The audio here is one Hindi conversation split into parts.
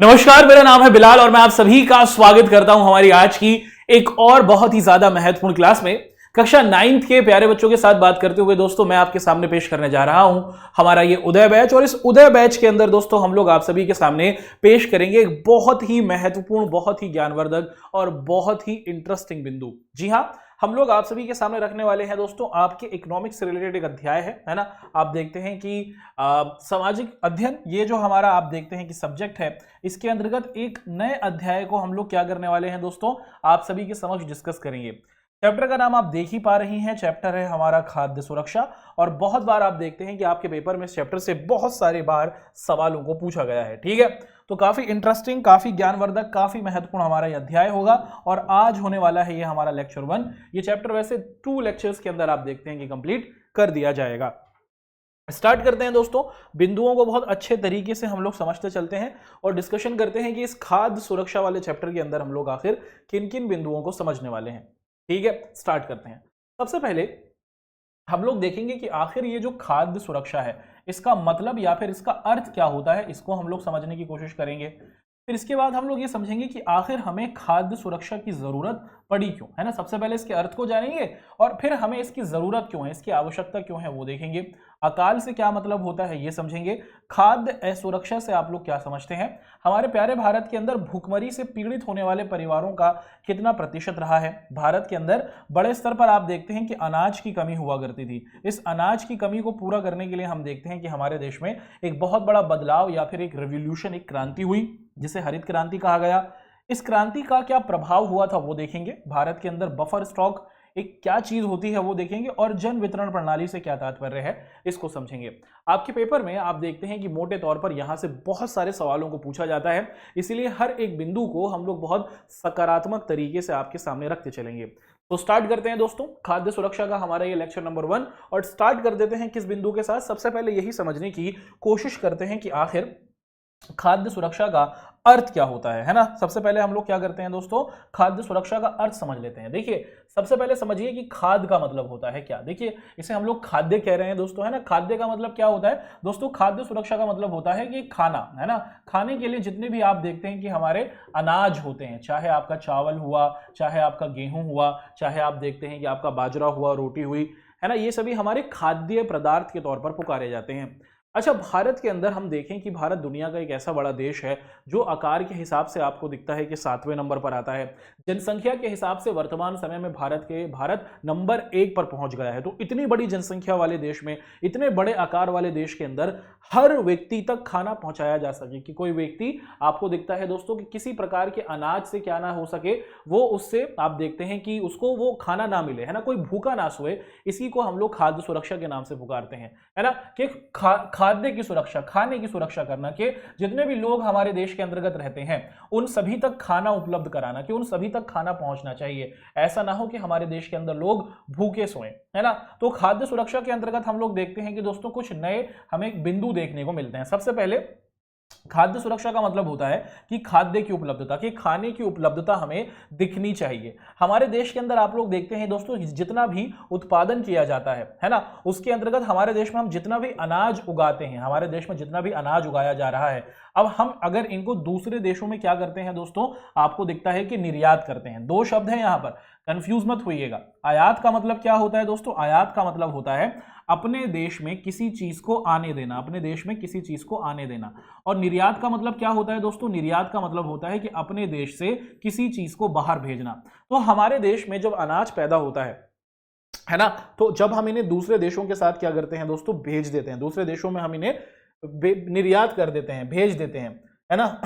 नमस्कार, मेरा नाम है बिलाल और मैं आप सभी का स्वागत करता हूं हमारी आज की एक और बहुत ही ज्यादा महत्वपूर्ण क्लास में। कक्षा 9th के प्यारे बच्चों के साथ बात करते हुए दोस्तों मैं आपके सामने पेश करने जा रहा हूं हमारा ये उदय बैच। और इस उदय बैच के अंदर दोस्तों हम लोग आप सभी के सामने पेश करेंगे एक बहुत ही महत्वपूर्ण, बहुत ही ज्ञानवर्धक और बहुत ही इंटरेस्टिंग बिंदु। जी हां, हम लोग आप सभी के सामने रखने वाले हैं दोस्तों आपके इकोनॉमिक्स से रिलेटेड एक अध्याय है ना। आप देखते हैं कि सामाजिक अध्ययन, ये जो हमारा आप देखते हैं कि सब्जेक्ट है, इसके अंतर्गत एक नए अध्याय को हम लोग क्या करने वाले हैं दोस्तों, आप सभी के समक्ष डिस्कस करेंगे। चैप्टर का नाम आप देख ही पा रही हैं, चैप्टर है हमारा खाद्य सुरक्षा। और बहुत बार आप देखते हैं कि आपके पेपर में इस चैप्टर से बहुत सारे बार सवालों को पूछा गया है। ठीक है, तो काफी इंटरेस्टिंग, काफी ज्ञानवर्धक, काफी महत्वपूर्ण हमारा यह अध्याय होगा। और आज होने वाला है ये हमारा लेक्चर 1। ये चैप्टर वैसे 2 लेक्चर्स के अंदर आप देखते हैं कि कंप्लीट कर दिया जाएगा। स्टार्ट करते हैं दोस्तों। बिंदुओं को बहुत अच्छे तरीके से हम लोग समझते चलते हैं और डिस्कशन करते हैं कि इस खाद्य सुरक्षा वाले चैप्टर के अंदर हम लोग आखिर किन किन बिंदुओं को समझने वाले हैं। ठीक है, स्टार्ट करते हैं। सबसे पहले हम लोग देखेंगे कि आखिर ये जो खाद्य सुरक्षा है, इसका मतलब या फिर इसका अर्थ क्या होता है, इसको हम लोग समझने की कोशिश करेंगे। फिर इसके बाद हम लोग ये समझेंगे कि आखिर हमें खाद्य सुरक्षा की जरूरत पड़ी क्यों, है ना। सबसे पहले इसके अर्थ को जानेंगे और फिर हमें इसकी जरूरत क्यों है, इसकी आवश्यकता क्यों है वो देखेंगे। अकाल से क्या मतलब होता है ये समझेंगे। खाद्य असुरक्षा से आप लोग क्या समझते हैं। हमारे प्यारे भारत के अंदर भूखमरी से पीड़ित होने वाले परिवारों का कितना प्रतिशत रहा है। भारत के अंदर बड़े स्तर पर आप देखते हैं कि अनाज की कमी हुआ करती थी। इस अनाज की कमी को पूरा करने के लिए हम देखते हैं कि हमारे देश में एक बहुत बड़ा बदलाव या फिर एक रेवोल्यूशन, एक क्रांति हुई जिसे हरित क्रांति कहा गया। इस क्रांति का क्या प्रभाव हुआ था वो देखेंगे। भारत के अंदर बफर स्टॉक एक क्या चीज होती है वो देखेंगे और जन वितरण प्रणाली से क्या तात्पर्य है इसको समझेंगे। आपके पेपर में आप देखते हैं कि मोटे तौर पर यहां से बहुत सारे सवालों को पूछा जाता है, इसीलिए हर एक बिंदु को हम लोग बहुत सकारात्मक तरीके से आपके सामने रखते चलेंगे। तो स्टार्ट करते हैं दोस्तों खाद्य सुरक्षा का हमारा ये लेक्चर नंबर 1 और स्टार्ट कर देते हैं किस बिंदु के साथ। सबसे पहले यही समझने की कोशिश करते हैं कि आखिर खाद्य सुरक्षा का अर्थ क्या होता है ना। सबसे पहले हम लोग क्या करते हैं दोस्तों, खाद्य सुरक्षा का अर्थ समझ लेते हैं। देखिए, सबसे पहले समझिए कि खाद्य का मतलब होता है क्या। देखिए, इसे हम लोग खाद्य कह रहे हैं दोस्तों, है ना। खाद्य का मतलब क्या होता है दोस्तों, खाद्य सुरक्षा का मतलब होता है कि खाना, है ना। खाने के लिए जितने भी आप देखते हैं कि हमारे अनाज होते हैं, चाहे आपका चावल हुआ, चाहे आपका गेहूं हुआ, चाहे आप देखते हैं कि आपका बाजरा हुआ, रोटी हुई, है ना, ये सभी हमारे खाद्य पदार्थ के तौर पर पुकारे जाते हैं। अच्छा, भारत के अंदर हम देखें कि भारत दुनिया का एक ऐसा बड़ा देश है जो आकार के हिसाब से आपको दिखता है कि 7वें नंबर पर आता है। जनसंख्या के हिसाब से वर्तमान समय में भारत नंबर 1 पर पहुंच गया है। तो इतनी बड़ी जनसंख्या वाले देश में, इतने बड़े आकार वाले देश के अंदर हर व्यक्ति तक खाना पहुंचाया जा सके, कि कोई व्यक्ति आपको दिखता है दोस्तों कि किसी प्रकार के अनाज से क्या ना हो सके, वो उससे आप देखते हैं कि उसको वो खाना ना मिले, है ना, कोई भूखा ना सोए। इसी को हम लोग खाद्य सुरक्षा के नाम से पुकारते हैं, है ना। कि खाद्य की सुरक्षा, खाने की सुरक्षा करना, कि जितने भी लोग हमारे देश के अंतर्गत रहते हैं उन सभी तक खाना उपलब्ध कराना, कि उन सभी तक खाना पहुंचना चाहिए। ऐसा ना हो कि हमारे देश के अंदर लोग भूखे सोएं, है ना। तो खाद्य सुरक्षा के अंतर्गत हम लोग देखते हैं कि दोस्तों कुछ नए हमें बिंदु देखने को मिलते हैं। सबसे पहले खाद्य सुरक्षा का मतलब होता है कि खाद्य की उपलब्धता, कि खाने की उपलब्धता हमें दिखनी चाहिए। हमारे देश के अंदर आप लोग देखते हैं दोस्तों जितना भी उत्पादन किया जाता है ना, उसके अंतर्गत हमारे देश में हम जितना भी अनाज उगाते हैं, हमारे देश में जितना भी अनाज उगाया जा रहा है, अब हम अगर इनको दूसरे देशों में क्या करते हैं दोस्तों, आपको दिखता है कि निर्यात करते हैं। 2 शब्द हैं यहां पर, कंफ्यूज मत होइएगा। आयात का मतलब क्या होता है दोस्तों, आयात का मतलब होता है अपने देश में किसी चीज को आने देना, अपने देश में किसी चीज को आने देना। और निर्यात का मतलब क्या होता है दोस्तों, निर्यात का मतलब होता है कि अपने देश से किसी चीज को बाहर भेजना। तो हमारे देश में जब अनाज पैदा होता है ना, तो जब हम इन्हें दूसरे देशों के साथ क्या करते हैं दोस्तों, भेज देते हैं। दूसरे देशों में हम इन्हें निर्यात कर देते हैं, भेज देते हैं, है ना।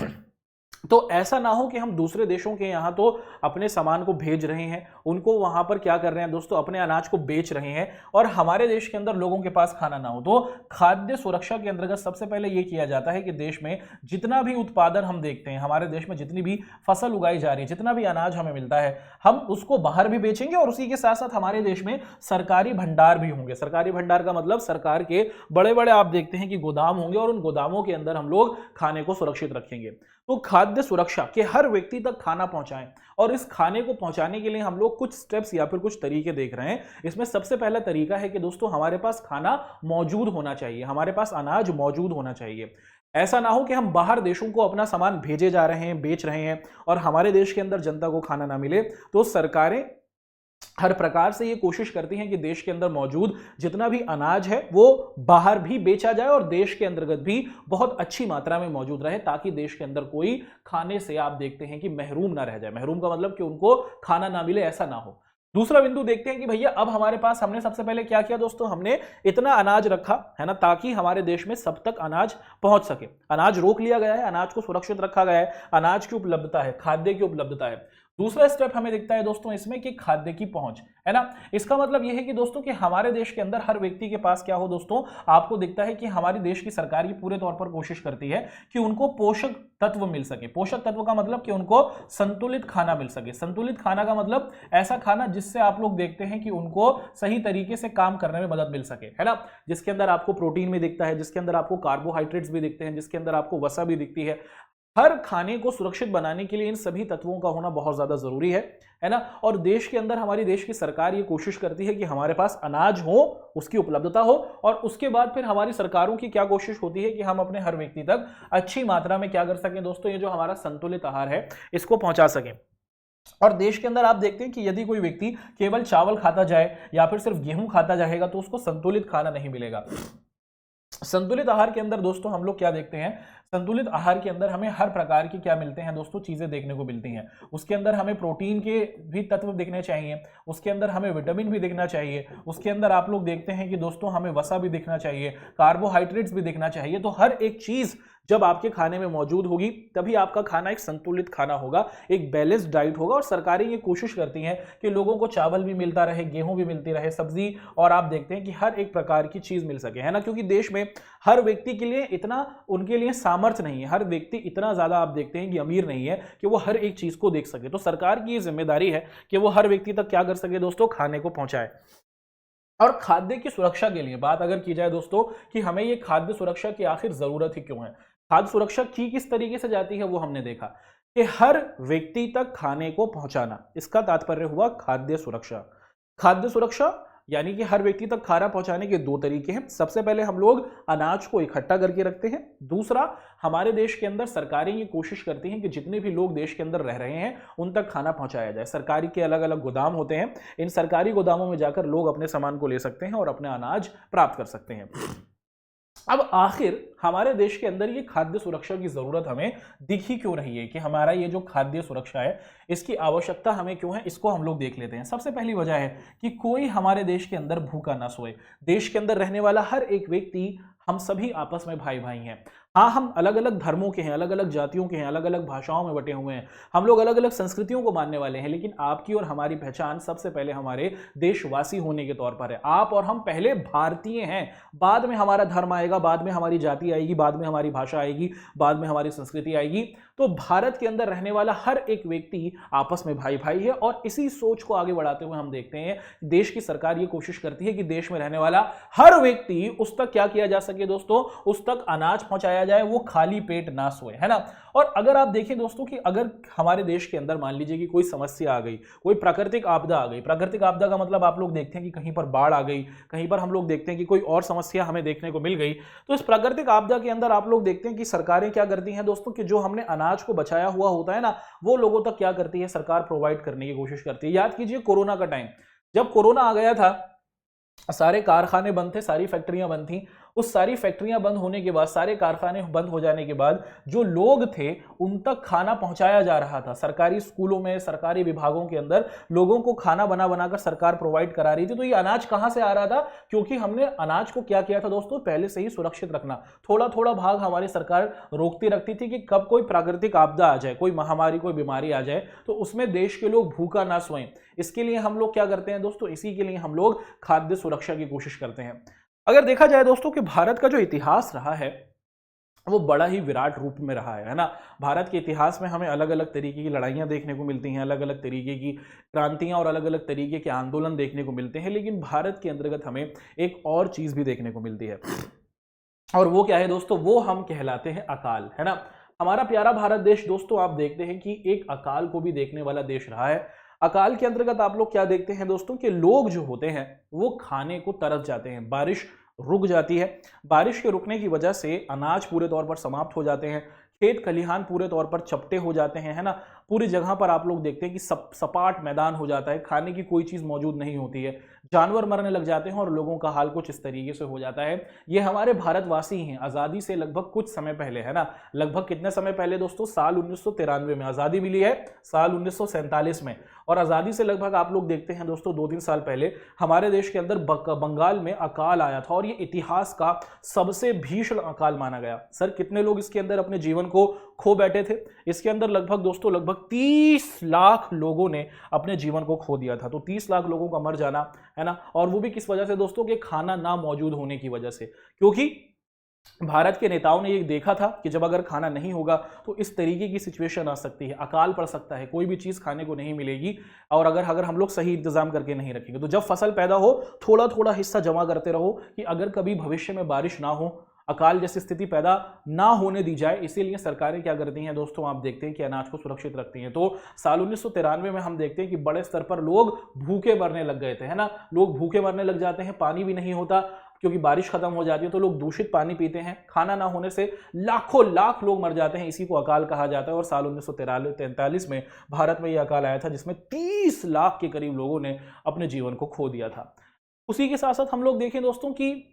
तो ऐसा ना हो कि हम दूसरे देशों के यहां तो अपने सामान को भेज रहे हैं, उनको वहां पर क्या कर रहे हैं दोस्तों, अपने अनाज को बेच रहे हैं, और हमारे देश के अंदर लोगों के पास खाना ना हो। तो खाद्य सुरक्षा के अंतर्गत सबसे पहले यह किया जाता है कि देश में जितना भी उत्पादन हम देखते हैं, हमारे देश में जितनी भी फसल उगाई जा रही है, जितना भी अनाज हमें मिलता है, हम उसको बाहर भी बेचेंगे और उसी के साथ साथ हमारे देश में सरकारी भंडार भी होंगे। सरकारी भंडार का मतलब सरकार के बड़े बड़े आप देखते हैं कि गोदाम होंगे और उन गोदामों के अंदर हम लोग खाने को सुरक्षित रखेंगे। तो खाद्य सुरक्षा के हर व्यक्ति तक खाना पहुंचाएं, और इस खाने को पहुंचाने के लिए हम लोग कुछ स्टेप्स या फिर कुछ तरीके देख रहे हैं। इसमें सबसे पहला तरीका है कि दोस्तों हमारे पास खाना मौजूद होना चाहिए, हमारे पास अनाज मौजूद होना चाहिए। ऐसा ना हो कि हम बाहर देशों को अपना सामान भेजे जा रहे हैं, बेच रहे हैं और हमारे देश के अंदर जनता को खाना ना मिले। तो सरकारें हर प्रकार से ये कोशिश करती हैं कि देश के अंदर मौजूद जितना भी अनाज है वो बाहर भी बेचा जाए और देश के अंतर्गत भी बहुत अच्छी मात्रा में मौजूद रहे, ताकि देश के अंदर कोई खाने से आप देखते हैं कि महरूम ना रह जाए। महरूम का मतलब कि उनको खाना ना मिले, ऐसा ना हो। दूसरा बिंदु देखते हैं कि भैया अब हमारे पास, हमने सबसे पहले क्या किया दोस्तों, हमने इतना अनाज रखा है ना ताकि हमारे देश में सब तक अनाज पहुंच सके। अनाज रोक लिया गया है, अनाज को सुरक्षित रखा गया है, अनाज की उपलब्धता है, खाद्य की उपलब्धता है। दूसरा स्टेप हमें दिखता है दोस्तों इसमें कि खाद्य की पहुंच, है ना। इसका मतलब यह है कि दोस्तों कि हमारे देश के अंदर हर व्यक्ति के पास क्या हो दोस्तों, आपको दिखता है कि हमारी देश की सरकार ये पूरे तौर पर कोशिश करती है कि उनको पोषक तत्व मिल सके। पोषक तत्व का मतलब कि उनको संतुलित खाना मिल सके। संतुलित खाना का मतलब ऐसा खाना जिससे आप लोग देखते हैं कि उनको सही तरीके से काम करने में मदद मिल सके, है ना, जिसके अंदर आपको प्रोटीन भी दिखता है, जिसके अंदर आपको कार्बोहाइड्रेट्स भी दिखते हैं, जिसके अंदर आपको वसा भी दिखती है। हर खाने को सुरक्षित बनाने के लिए इन सभी तत्वों का होना बहुत ज्यादा जरूरी है ना। और देश के अंदर हमारी देश की सरकार ये कोशिश करती है कि हमारे पास अनाज हो, उसकी उपलब्धता हो, और उसके बाद फिर हमारी सरकारों की क्या कोशिश होती है कि हम अपने हर व्यक्ति तक अच्छी मात्रा में क्या कर सकें दोस्तों, ये जो हमारा संतुलित आहार है इसको पहुंचा सकें। और देश के अंदर आप देखते हैं कि यदि कोई व्यक्ति केवल चावल खाता जाए या फिर सिर्फ गेहूं खाता जाएगा तो उसको संतुलित खाना नहीं मिलेगा। संतुलित आहार के अंदर दोस्तों हम लोग क्या देखते हैं, संतुलित आहार के अंदर हमें हर प्रकार की क्या मिलते हैं दोस्तों, चीजें देखने को मिलती हैं। उसके अंदर हमें प्रोटीन के भी तत्व दिखने चाहिए, उसके अंदर हमें विटामिन भी दिखना चाहिए, उसके अंदर आप लोग देखते हैं कि दोस्तों हमें वसा भी दिखना चाहिए, कार्बोहाइड्रेट्स भी दिखना चाहिए। तो हर एक चीज जब आपके खाने में मौजूद होगी तभी आपका खाना एक संतुलित खाना होगा, एक बैलेंस्ड डाइट होगा। और सरकारें ये कोशिश करती हैं कि लोगों को चावल भी मिलता रहे, गेहूं भी मिलती रहे, सब्जी, और आप देखते हैं कि हर एक प्रकार की चीज मिल सके, है ना। क्योंकि देश में हर व्यक्ति के लिए इतना, उनके लिए सामर्थ्य नहीं है, हर व्यक्ति इतना ज्यादा आप देखते हैं कि अमीर नहीं है कि वो हर एक चीज को देख सके। तो सरकार की ये जिम्मेदारी है कि वो हर व्यक्ति तक क्या कर सके दोस्तों, खाने को पहुंचाए। और खाद्य की सुरक्षा के लिए बात अगर की जाए दोस्तों कि हमें ये खाद्य सुरक्षा की आखिर जरूरत ही क्यों है, खाद्य सुरक्षा की किस तरीके से जाती है, वो हमने देखा कि हर व्यक्ति तक खाने को पहुंचाना, इसका तात्पर्य हुआ खाद्य सुरक्षा। खाद्य सुरक्षा यानी कि हर व्यक्ति तक खाना पहुंचाने के दो तरीके हैं। सबसे पहले हम लोग अनाज को इकट्ठा करके रखते हैं, दूसरा हमारे देश के अंदर सरकारें ये कोशिश करती हैं कि जितने भी लोग देश के अंदर रह रहे हैं उन तक खाना पहुंचाया जाए। सरकारी के अलग अलग गोदाम होते हैं, इन सरकारी गोदामों में जाकर लोग अपने सामान को ले सकते हैं और अपना अनाज प्राप्त कर सकते हैं। अब आखिर हमारे देश के अंदर ये खाद्य सुरक्षा की जरूरत हमें दिखी क्यों रही है, कि हमारा ये जो खाद्य सुरक्षा है इसकी आवश्यकता हमें क्यों है, इसको हम लोग देख लेते हैं। सबसे पहली वजह है कि कोई हमारे देश के अंदर भूखा ना सोए। देश के अंदर रहने वाला हर एक व्यक्ति, हम सभी आपस में भाई भाई हैं। हाँ, हम अलग अलग धर्मों के हैं, अलग अलग जातियों के हैं, अलग अलग भाषाओं में बटे हुए हैं, हम लोग अलग अलग संस्कृतियों को मानने वाले हैं, लेकिन आपकी और हमारी पहचान सबसे पहले हमारे देशवासी होने के तौर पर है। आप और हम पहले भारतीय हैं, बाद में हमारा धर्म आएगा, बाद में हमारी जाति आएगी, बाद में हमारी भाषा आएगी, बाद में हमारी संस्कृति आएगी। तो भारत के अंदर रहने वाला हर एक व्यक्ति आपस में भाई भाई है। और इसी सोच को आगे बढ़ाते हुए हम देखते हैं देश की सरकार ये कोशिश करती है कि देश में रहने वाला हर व्यक्ति उस तक क्या किया जा सके दोस्तों, उस तक अनाज पहुंचाया जाए, वो खाली पेट ना सोए, है ना। और अगर आप देखें दोस्तों कि अगर हमारे देश के अंदर मान लीजिए कि कोई समस्या आ गई, कोई प्राकृतिक आपदा आ गई, प्राकृतिक आपदा का मतलब आप लोग देखते हैं कि कहीं पर बाढ़ आ गई, कहीं पर हम लोग देखते हैं कि कोई और समस्या हमें देखने को मिल गई, तो इस प्राकृतिक आपदा के अंदर आप लोग देखते हैं कि सरकारें क्या करती हैं दोस्तों, कि जो हमने अनाज को बचाया हुआ होता है ना, वो लोगों तक क्या करती है सरकार, प्रोवाइड करने की कोशिश करती है। याद कीजिए कोरोना का टाइम, जब कोरोना आ गया था, सारे कारखाने बंद थे, सारी फैक्ट्रियां बंद थी। उस सारी फैक्ट्रियां बंद होने के बाद, सारे कारखाने बंद हो जाने के बाद जो लोग थे उन तक खाना पहुंचाया जा रहा था। सरकारी स्कूलों में, सरकारी विभागों के अंदर लोगों को खाना बना बनाकर सरकार प्रोवाइड करा रही थी। तो ये अनाज कहां से आ रहा था, क्योंकि हमने अनाज को क्या किया था दोस्तों, पहले से ही सुरक्षित रखना। थोड़ा थोड़ा भाग हमारी सरकार रोकती रखती थी कि कब कोई प्राकृतिक आपदा आ जाए, कोई महामारी, कोई बीमारी आ जाए, तो उसमें देश के लोग भूखा ना सोएं। इसके लिए हम लोग क्या करते हैं दोस्तों, इसी के लिए हम लोग खाद्य सुरक्षा की कोशिश करते हैं। अगर देखा जाए दोस्तों कि भारत का जो इतिहास रहा है वो बड़ा ही विराट रूप में रहा है ना। भारत के इतिहास में हमें अलग अलग तरीके की लड़ाइयाँ देखने को मिलती हैं, अलग अलग तरीके की क्रांतियाँ और अलग अलग तरीके के आंदोलन देखने को मिलते हैं, लेकिन भारत के अंतर्गत हमें एक और चीज़ भी देखने को मिलती है, और वो क्या है दोस्तों, वो हम कहलाते हैं अकाल, है ना। हमारा प्यारा भारत देश दोस्तों, आप देखते हैं कि एक अकाल को भी देखने वाला देश रहा है। अकाल के अंतर्गत आप लोग क्या देखते हैं दोस्तों, कि लोग जो होते हैं वो खाने को तरस जाते हैं। बारिश रुक जाती है। बारिश के रुकने की वजह से अनाज पूरे तौर पर समाप्त हो जाते हैं, खेत खलिहान पूरे तौर पर चपटे हो जाते हैं, है ना। पूरी जगह पर आप लोग देखते हैं कि सपाट मैदान हो जाता है, खाने की कोई चीज मौजूद नहीं होती है, जानवर मरने लग जाते हैं और लोगों का हाल कुछ इस तरीके से हो जाता है। ये हमारे भारतवासी हैं आजादी से लगभग कुछ समय पहले, है ना, लगभग कितने समय पहले दोस्तों, साल 1993 में आजादी मिली है, साल 1947 में। और आजादी से लगभग आप लोग देखते हैं दोस्तों 2-3 साल पहले हमारे देश के अंदर बंगाल में अकाल आया था और ये इतिहास का सबसे भीषण अकाल माना गया। सर कितने लोग इसके अंदर अपने जीवन को खो बैठे थे? इसके अंदर लगभग दोस्तों लगभग 30 लाख लोगों ने अपने जीवन को खो दिया था। तो 30 लाख लोगों का मर जाना, है ना, और वो भी किस वजह से दोस्तों, कि खाना ना मौजूद होने की वजह से। क्योंकि भारत के नेताओं ने ये देखा था कि जब अगर खाना नहीं होगा तो इस तरीके की सिचुएशन आ सकती है, अकाल पड़ सकता है, कोई भी चीज खाने को नहीं मिलेगी, और अगर हम लोग सही इंतजाम करके नहीं रखेंगे। तो जब फसल पैदा हो थोड़ा थोड़ा हिस्सा जमा करते रहो कि अगर कभी भविष्य में बारिश ना हो, अकाल जैसी स्थिति पैदा ना होने दी जाए। इसीलिए सरकारें क्या करती हैं दोस्तों, आप देखते हैं कि अनाज को सुरक्षित रखती हैं। तो साल 1993 में हम देखते हैं कि बड़े स्तर पर लोग भूखे मरने लग गए थे, है ना, लोग भूखे मरने लग जाते हैं, पानी भी नहीं होता क्योंकि बारिश खत्म हो जाती है, तो लोग दूषित पानी पीते हैं, खाना ना होने से लाखों लाख लोग मर जाते हैं, इसी को अकाल कहा जाता है। और साल 1943 में भारत में यह अकाल आया था जिसमें 30 लाख के करीब लोगों ने अपने जीवन को खो दिया था। उसी के साथ साथ हम लोग देखें दोस्तों कि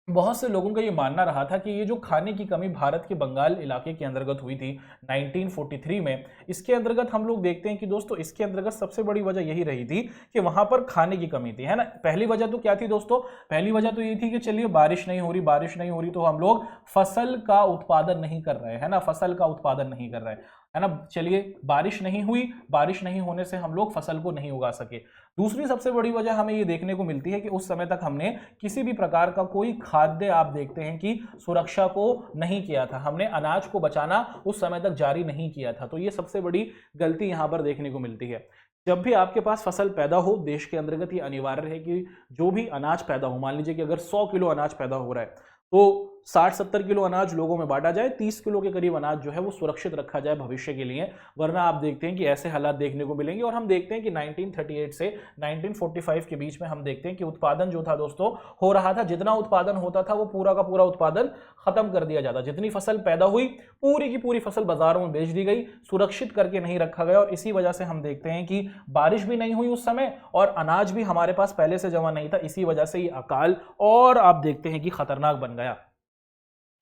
बहुत से लोगों का ये मानना रहा था कि ये जो खाने की कमी भारत के बंगाल इलाके के अंतर्गत हुई थी 1943 में, इसके अंतर्गत हम लोग देखते हैं कि दोस्तों इसके अंतर्गत सबसे बड़ी वजह यही रही थी कि वहां पर खाने की कमी थी, है ना। पहली वजह तो क्या थी दोस्तों, पहली वजह तो ये थी कि चलिए बारिश नहीं हो रही तो हम लोग फसल का उत्पादन नहीं कर रहे, है ना, फसल का उत्पादन नहीं कर रहे, है ना। चलिए बारिश नहीं हुई, बारिश नहीं होने से हम लोग फसल को नहीं उगा सके। दूसरी सबसे बड़ी वजह हमें ये देखने को मिलती है कि उस समय तक हमने किसी भी प्रकार का कोई खाद्य, आप देखते हैं कि सुरक्षा को नहीं किया था, हमने अनाज को बचाना उस समय तक जारी नहीं किया था। तो ये सबसे बड़ी गलती यहां पर देखने को मिलती है। जब भी आपके पास फसल पैदा हो देश के अंतर्गत, ये अनिवार्य है कि जो भी अनाज पैदा हो, मान लीजिए कि अगर 100 किलो अनाज पैदा हो रहा है तो 60-70 किलो अनाज लोगों में बांटा जाए, 30 किलो के करीब अनाज जो है वो सुरक्षित रखा जाए भविष्य के लिए, वरना आप देखते हैं कि ऐसे हालात देखने को मिलेंगे। और हम देखते हैं कि 1938 से 1945 के बीच में हम देखते हैं कि उत्पादन जो था दोस्तों हो रहा था, जितना उत्पादन होता था वो पूरा का पूरा उत्पादन खत्म कर दिया जाता, जितनी फसल पैदा हुई पूरी की पूरी फसल बाजारों में बेच दी गई, सुरक्षित करके नहीं रखा गया। और इसी वजह से हम देखते हैं कि बारिश भी नहीं हुई उस समय और अनाज भी हमारे पास पहले से जमा नहीं था, इसी वजह से ये अकाल और आप देखते हैं कि खतरनाक बन गया।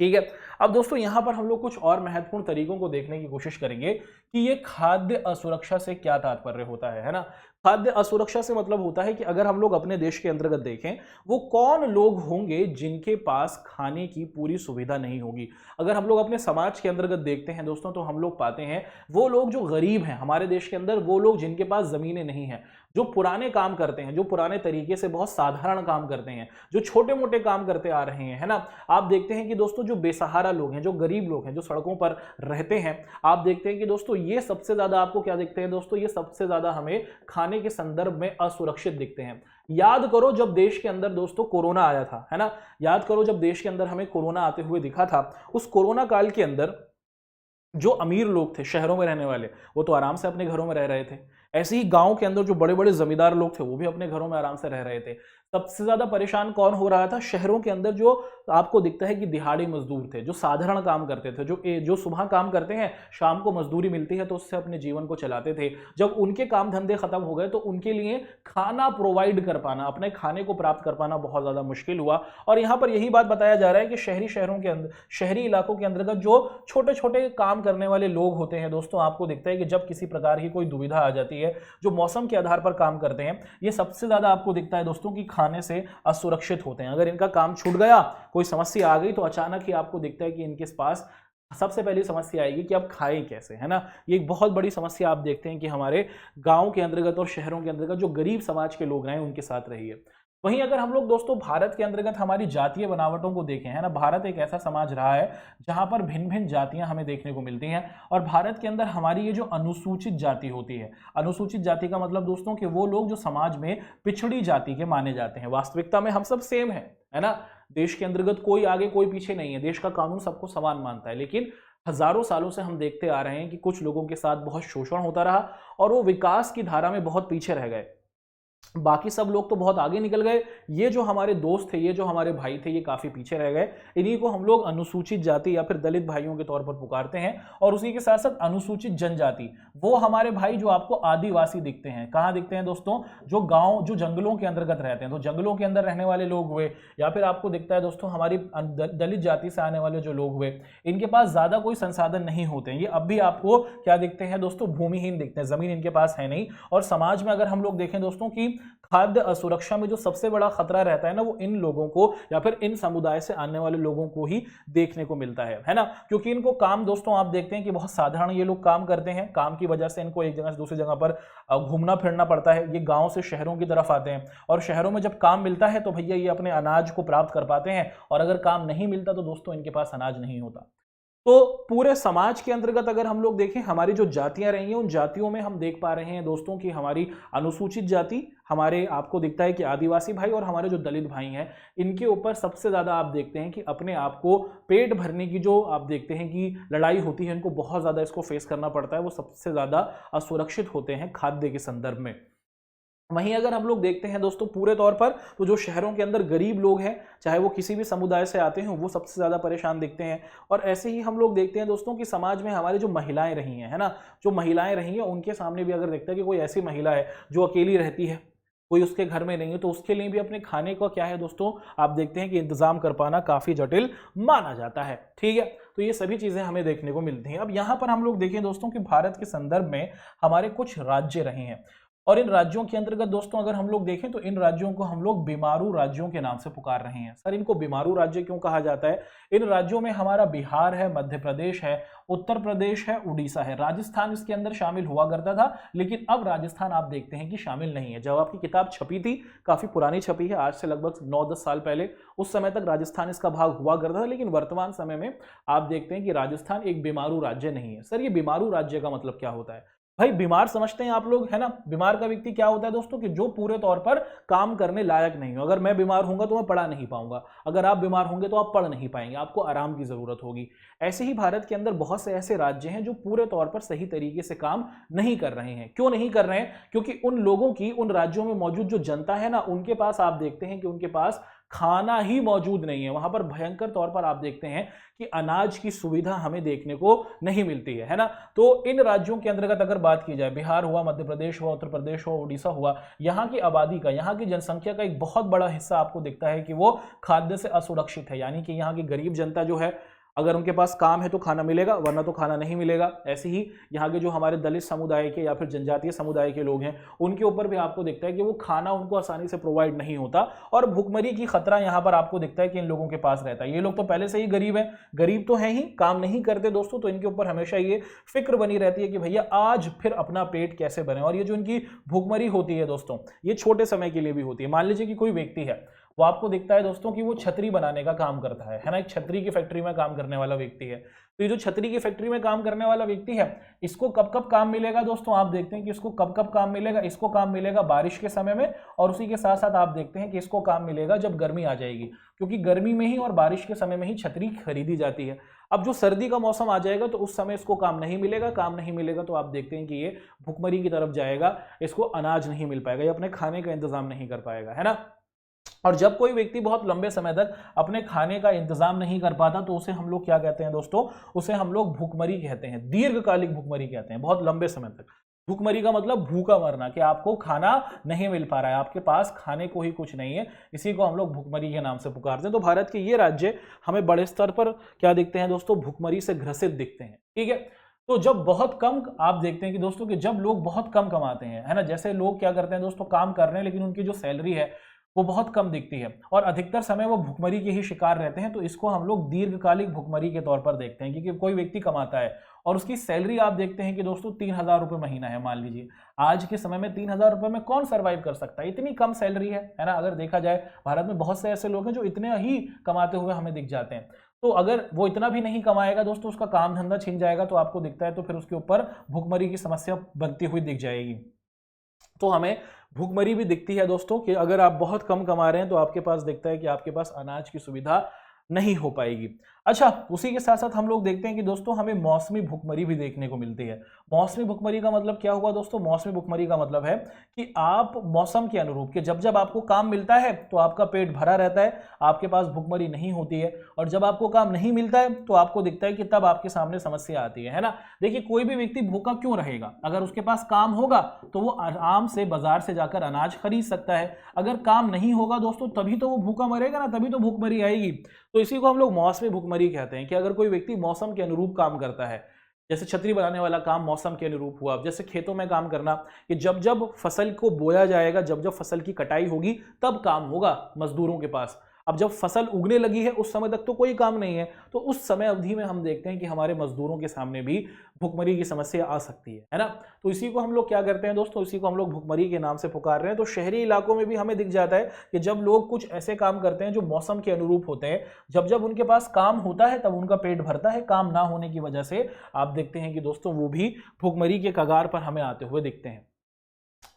ठीक है, अब दोस्तों यहां पर हम लोग कुछ और महत्वपूर्ण तरीकों को देखने की कोशिश करेंगे कि ये खाद्य असुरक्षा से क्या तात्पर्य होता है ना। खाद्य असुरक्षा से मतलब होता है कि अगर हम लोग अपने देश के अंतर्गत देखें, वो कौन लोग होंगे जिनके पास खाने की पूरी सुविधा नहीं होगी। अगर हम लोग अपने समाज के अंतर्गत देखते हैं दोस्तों, तो हम लोग पाते हैं वो लोग जो गरीब हैं हमारे देश के अंदर, वो लोग जिनके पास जमीनें नहीं हैं, जो पुराने काम करते हैं, जो पुराने तरीके से बहुत साधारण काम करते हैं, जो छोटे मोटे काम करते आ रहे हैं, है ना। आप देखते हैं कि दोस्तों जो बेसहारा लोग हैं, जो गरीब लोग हैं, जो सड़कों पर रहते हैं, आप देखते हैं कि दोस्तों ये सबसे ज्यादा आपको क्या दिखते हैं दोस्तों, ये सबसे ज्यादा हमें खाने के संदर्भ में असुरक्षित दिखते हैं। याद करो जब देश के अंदर दोस्तों कोरोना आया था, है ना, याद करो जब देश के अंदर हमें कोरोना आते हुए दिखा था, उस कोरोना काल के अंदर जो अमीर लोग थे शहरों में रहने वाले, वो तो आराम से अपने घरों में रह रहे थे। ऐसे ही गांव के अंदर जो बड़े बड़े जमींदार लोग थे वो भी अपने घरों में आराम से रह रहे थे। सबसे ज्यादा परेशान कौन हो रहा था, शहरों के अंदर जो आपको दिखता है कि दिहाड़ी मजदूर थे, जो साधारण काम करते थे, जो सुबह काम करते हैं, शाम को मजदूरी मिलती है तो उससे अपने जीवन को चलाते थे। जब उनके काम धंधे खत्म हो गए तो उनके लिए खाना प्रोवाइड कर पाना, अपने खाने को प्राप्त कर पाना बहुत ज्यादा मुश्किल हुआ। और यहाँ पर यही बात बताया जा रहा है कि शहरों के अंदर, शहरी इलाकों के अंतर्गत जो छोटे छोटे काम करने वाले लोग होते हैं दोस्तों, आपको दिखता है कि जब किसी प्रकार की कोई दुविधा आ जाती है, जो मौसम के आधार पर काम करते हैं, ये सबसे ज्यादा आपको दिखता है दोस्तों कि खाने से असुरक्षित होते हैं। अगर इनका काम छूट गया, कोई समस्या आ गई, तो अचानक ही आपको दिखता है कि इनके पास सबसे पहली समस्या आएगी कि अब खाएं कैसे, है ना। ये एक बहुत बड़ी समस्या आप देखते हैं कि हमारे गांव के अंतर्गत और शहरों के अंतर्गत जो गरीब समाज के लोग हैं उनके साथ रही है। वहीं अगर हम लोग दोस्तों भारत के अंतर्गत हमारी जातीय बनावटों को देखें, है ना, भारत एक ऐसा समाज रहा है जहां पर भिन्न भिन्न जातियां हमें देखने को मिलती हैं। और भारत के अंदर हमारी ये जो अनुसूचित जाति होती है, अनुसूचित जाति का मतलब दोस्तों कि वो लोग जो समाज में पिछड़ी जाति के माने जाते हैं। वास्तविकता में हम सब सेम है ना, देश के अंतर्गत कोई आगे कोई पीछे नहीं है, देश का कानून सबको समान मानता है। लेकिन हजारों सालों से हम देखते आ रहे हैं कि कुछ लोगों के साथ बहुत शोषण होता रहा और वो विकास की धारा में बहुत पीछे रह गए। बाकी सब लोग तो बहुत आगे निकल गए, ये जो हमारे दोस्त थे, ये जो हमारे भाई थे, ये काफ़ी पीछे रह गए। इन्हीं को हम लोग अनुसूचित जाति या फिर दलित भाइयों के तौर पर पुकारते हैं। और उसी के साथ साथ अनुसूचित जनजाति, वो हमारे भाई जो आपको आदिवासी दिखते हैं। कहाँ दिखते हैं दोस्तों? जो गाँव, जो जंगलों के अंतर्गत रहते हैं, तो जंगलों के अंदर रहने वाले लोग हुए, या फिर आपको दिखता है दोस्तों हमारी दलित जाति से आने वाले जो लोग हुए, इनके पास ज़्यादा कोई संसाधन नहीं होते हैं। ये अब भी आपको क्या दिखते हैं दोस्तों? भूमिहीन दिखते हैं, ज़मीन इनके पास है नहीं। और समाज में अगर हम लोग देखें दोस्तों कि खाद्य सुरक्षा में जो सबसे बड़ा खतरा रहता है ना, वो इन लोगों को या फिर इन समुदाय से आने वाले लोगों को ही देखने को मिलता है ना। क्योंकि इनको काम दोस्तों आप देखते हैं कि बहुत साधारण ये लोग काम करते हैं। काम की वजह से इनको एक जगह से दूसरी जगह पर घूमना फिरना पड़ता है। ये गांव से शहरों की तरफ आते हैं, और शहरों में जब काम मिलता है तो भैया ये अपने अनाज को प्राप्त कर पाते हैं, और अगर काम नहीं मिलता तो दोस्तों इनके पास अनाज नहीं होता। तो पूरे समाज के अंतर्गत अगर हम लोग देखें, हमारी जो जातियां रही हैं, उन जातियों में हम देख पा रहे हैं दोस्तों कि हमारी अनुसूचित जाति, हमारे आपको दिखता है कि आदिवासी भाई, और हमारे जो दलित भाई हैं, इनके ऊपर सबसे ज़्यादा आप देखते हैं कि अपने आप को पेट भरने की जो आप देखते हैं कि लड़ाई होती है, इनको बहुत ज़्यादा इसको फेस करना पड़ता है। वो सबसे ज़्यादा असुरक्षित होते हैं खाद्य के संदर्भ में। वहीं अगर हम लोग देखते हैं दोस्तों पूरे तौर पर, तो जो शहरों के अंदर गरीब लोग हैं, चाहे वो किसी भी समुदाय से आते हैं, वो सबसे ज़्यादा परेशान दिखते हैं। और ऐसे ही हम लोग देखते हैं दोस्तों कि समाज में हमारी जो महिलाएं रही हैं, है ना, जो महिलाएं रही हैं, उनके सामने भी अगर देखते हैं कि कोई ऐसी महिला है जो अकेली रहती है, कोई उसके घर में नहीं है, तो उसके लिए भी अपने खाने का क्या है दोस्तों, आप देखते हैं कि इंतजाम कर पाना काफ़ी जटिल माना जाता है। ठीक है, तो ये सभी चीज़ें हमें देखने को मिलती हैं। अब यहाँ पर हम लोग देखें दोस्तों कि भारत के संदर्भ में हमारे कुछ राज्य रहे हैं, और इन राज्यों के अंतर्गत दोस्तों अगर हम लोग देखें तो इन राज्यों को हम लोग बीमारू राज्यों के नाम से पुकार रहे हैं। सर, इनको बीमारू राज्य क्यों कहा जाता है? इन राज्यों में हमारा बिहार है, मध्य प्रदेश है, उत्तर प्रदेश है, उड़ीसा है, राजस्थान इसके अंदर शामिल हुआ करता था, लेकिन अब राजस्थान आप देखते हैं कि शामिल नहीं है। जब आपकी किताब छपी थी, काफी पुरानी छपी है, आज से लगभग 9-10 साल पहले, उस समय तक राजस्थान इसका भाग हुआ करता था, लेकिन वर्तमान समय में आप देखते हैं कि राजस्थान एक बीमारू राज्य नहीं है। सर, ये बीमारू राज्य का मतलब क्या होता है? भाई, बीमार समझते हैं आप लोग, है ना। बीमार का व्यक्ति क्या होता है दोस्तों कि जो पूरे तौर पर काम करने लायक नहीं हो। अगर मैं बीमार होऊंगा तो मैं पढ़ा नहीं पाऊंगा, अगर आप बीमार होंगे तो आप पढ़ नहीं पाएंगे, आपको आराम की जरूरत होगी। ऐसे ही भारत के अंदर बहुत से ऐसे राज्य हैं जो पूरे तौर पर सही तरीके से काम नहीं कर रहे हैं। क्यों नहीं कर रहे हैं? क्योंकि उन लोगों की, उन राज्यों में मौजूद जो जनता है ना, उनके पास आप देखते हैं कि उनके पास खाना ही मौजूद नहीं है। वहां पर भयंकर तौर पर आप देखते हैं कि अनाज की सुविधा हमें देखने को नहीं मिलती है ना। तो इन राज्यों के अंतर्गत अगर बात की जाए, बिहार हुआ, मध्य प्रदेश हुआ, उत्तर प्रदेश हुआ, उड़ीसा हुआ, यहाँ की आबादी का, यहाँ की जनसंख्या का एक बहुत बड़ा हिस्सा आपको दिखता है कि वो खाद्य से असुरक्षित है। यानी कि यहाँ की गरीब जनता जो है, अगर उनके पास काम है तो खाना मिलेगा, वरना तो खाना नहीं मिलेगा। ऐसे ही यहाँ के जो हमारे दलित समुदाय के या फिर जनजातीय समुदाय के लोग हैं, उनके ऊपर भी आपको दिखता है कि वो खाना उनको आसानी से प्रोवाइड नहीं होता, और भूखमरी की खतरा यहाँ पर आपको दिखता है कि इन लोगों के पास रहता है। ये लोग तो पहले से ही गरीब हैं, गरीब तो हैं ही, काम नहीं करते दोस्तों, तो इनके ऊपर हमेशा ये फिक्र बनी रहती है कि भैया आज फिर अपना पेट कैसे भरें। और ये जो इनकी भूखमरी होती है दोस्तों, ये छोटे समय के लिए भी होती है। मान लीजिए कि कोई व्यक्ति है, वो आपको दिखता है दोस्तों कि वो छतरी बनाने का काम करता है ना, एक छतरी की फैक्ट्री में काम करने वाला व्यक्ति है। तो ये जो छतरी की फैक्ट्री में काम करने वाला व्यक्ति है, इसको कब कब काम मिलेगा दोस्तों? आप देखते हैं कि इसको कब कब काम मिलेगा। इसको काम मिलेगा बारिश के समय में, और उसी के साथ साथ आप देखते हैं कि इसको काम मिलेगा जब गर्मी आ जाएगी, क्योंकि गर्मी में ही और बारिश के समय में ही छतरी खरीदी जाती है। अब जो सर्दी का मौसम आ जाएगा तो उस समय इसको काम नहीं मिलेगा। काम नहीं मिलेगा तो आप देखते हैं कि ये भुखमरी की तरफ जाएगा, इसको अनाज नहीं मिल पाएगा, ये अपने खाने का इंतजाम नहीं कर पाएगा, है ना। और जब कोई व्यक्ति बहुत लंबे समय तक अपने खाने का इंतजाम नहीं कर पाता, तो उसे हम लोग क्या कहते हैं दोस्तों? उसे हम लोग भूखमरी कहते हैं, दीर्घकालिक भूखमरी कहते हैं, बहुत लंबे समय तक। भूखमरी का मतलब भूखा मरना, कि आपको खाना नहीं मिल पा रहा है, आपके पास खाने को ही कुछ नहीं है, इसी को हम लोग भूखमरी के नाम से पुकारते हैं। तो भारत के ये राज्य हमें बड़े स्तर पर क्या दिखते हैं दोस्तों? भूखमरी से ग्रसित दिखते हैं। ठीक है, तो जब बहुत कम आप देखते हैं कि दोस्तों कि जब लोग बहुत कम कमाते हैं, है ना, जैसे लोग क्या करते हैं दोस्तों, काम कर रहे हैं लेकिन उनकी जो सैलरी है वो बहुत कम दिखती है, और अधिकतर समय वो भुखमरी के ही शिकार रहते हैं, तो इसको हम लोग दीर्घकालिक भुखमरी के तौर पर देखते हैं। क्योंकि कोई व्यक्ति कमाता है और उसकी सैलरी आप देखते हैं कि दोस्तों 3,000 रुपये महीना है, मान लीजिए। आज के समय में 3,000 रुपये में कौन सर्वाइव कर सकता है? इतनी कम सैलरी है ना। अगर देखा जाए, भारत में बहुत से ऐसे लोग हैं जो इतने ही कमाते हुए हमें दिख जाते हैं। तो अगर वो इतना भी नहीं कमाएगा दोस्तों, उसका काम धंधा छिन जाएगा, तो आपको दिखता है तो फिर उसके ऊपर भुखमरी की समस्या बनती हुई दिख जाएगी। तो हमें भूखमरी भी दिखती है दोस्तों कि अगर आप बहुत कम कमा रहे हैं तो आपके पास दिखता है कि आपके पास अनाज की सुविधा नहीं हो पाएगी। अच्छा, उसी के साथ साथ हम लोग देखते हैं कि दोस्तों हमें मौसमी भुखमरी भी देखने को मिलती है। मौसमी भुखमरी का मतलब क्या हुआ दोस्तों? मौसमी भुखमरी का मतलब है कि आप मौसम के अनुरूप कि जब जब आपको काम मिलता है तो आपका पेट भरा रहता है, आपके पास भुखमरी नहीं होती है, और जब आपको काम नहीं मिलता है तो आपको दिखता है कि तब आपके सामने समस्या आती है ना। देखिए, कोई भी व्यक्ति भूखा क्यों रहेगा? अगर उसके पास काम होगा तो वो आराम से बाजार से जाकर अनाज खरीद सकता है। अगर काम नहीं होगा दोस्तों तभी तो वो भूखा मरेगा ना, तभी तो भूखमरी आएगी। तो इसी को हम लोग मौसमी भुखमरी कहते हैं कि अगर कोई व्यक्ति मौसम के अनुरूप काम करता है, जैसे छतरी बनाने वाला काम मौसम के अनुरूप हुआ, जैसे खेतों में काम करना कि जब जब फसल को बोया जाएगा, जब जब फसल की कटाई होगी तब काम होगा मजदूरों के पास। अब जब फसल उगने लगी है उस समय तक तो कोई काम नहीं है, तो उस समय अवधि में हम देखते हैं कि हमारे मजदूरों के सामने भी भुखमरी की समस्या आ सकती है ना। तो इसी को हम लोग क्या करते हैं दोस्तों, इसी को हम लोग भुखमरी के नाम से पुकार रहे हैं। तो शहरी इलाकों में भी हमें दिख जाता है कि जब लोग कुछ ऐसे काम करते हैं जो मौसम के अनुरूप होते हैं, जब जब उनके पास काम होता है तब उनका पेट भरता है, काम ना होने की वजह से आप देखते हैं कि दोस्तों वो भी भुखमरी के कगार पर हमें आते हुए दिखते हैं।